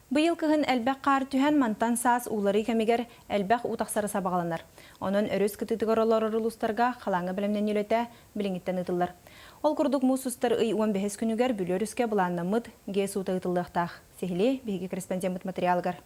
Быйыл кыһын элбэх қар түһэн мантан саас улары кемигер элбэх утақсары сабағаланар. Онын өрөс кытытыгар олар улустарга халаңы білімнен үлөтә біліңіттен ытылар. Ол күрдік мұсустар ый 15 күнігер бүлөріске бұланны мұд гес ута ытылдықтақ. Сехіле бейгі корреспондент материалгар.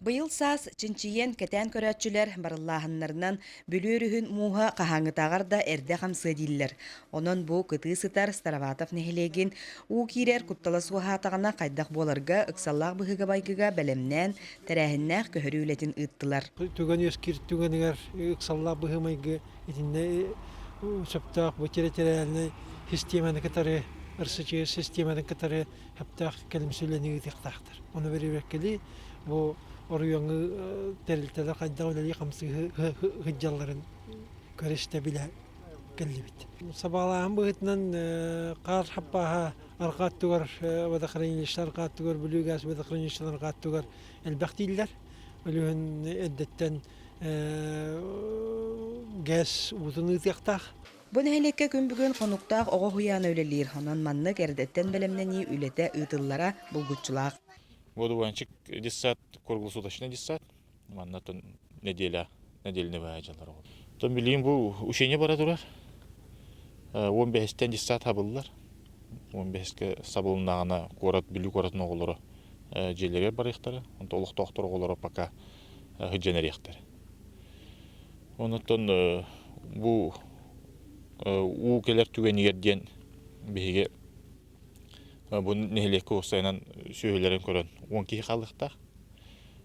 Быйыл саас чинчиен кетен көрәтчүләр барыллаһыннарынан бүлөрүһүн муха каһаңытагар да эрдэ хамсы диллер. Онон бу кыты сытар Староватов нехилегин у кирер куттала суахатагана кайдак боларга ыксаллах быһыга байгыга белемнән тәрәһиннәх көһөрүлетин ыттылар. Түгән ескир түгәннәр ыксаллах быһымайгы итинне саптак бутеретерәлне системаны катары РСЧ системаны катары хаптак калимсүләне тактактыр. Оны беребекли бу Орuyonu teriltede kaydağıyla kamsı hıccaların köreste bile gelibit. Sabahleyin bu hıtnan kar happaha arkat tugar ve dakırınçlar arkat tugar bülügas ve dakırınçlar arkat tugar elbaqtiller. Ölühün eddetten gaz uzun ıtıqtaq. Bu nehlekke gün bugün konuktaq oğa huyan öylelir. Ondan manlık erdetten belemneni ülete ıtıllara bulgutçulaq. Воду ванчик 10 круглосуточно 10 маннатон недельный ваажалар. Тон билим бу учение бара турар. 15-тен 10 табыллар. 15-ке сабылнагына корат билүү коратын оголору желеге барыктары. Толук доктор оголору пока хыженеректер. Онотон бу у келер түгенигерден биге bu nehleki olsaynan söylelerin көрөн 12 халыктак.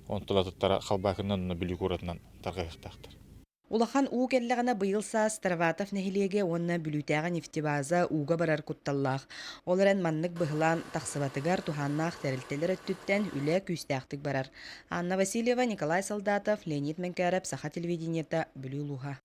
Онтолатыттара халбакынан билүү коратынан таргайыктактар. Улахан уу келлегана быйыл саас Староватов нехилеге онна бүлүтәгә нефтебаза уга барар кутталлах. Оларан маннык быһылан тахсыбатыгар туханнах тәрилтелер өттүттен үле күстәктик барар. Анна Васильева, Николай Солдатов, Леонид Менкәрәп, Саха телевидениета, Бүлү Луга.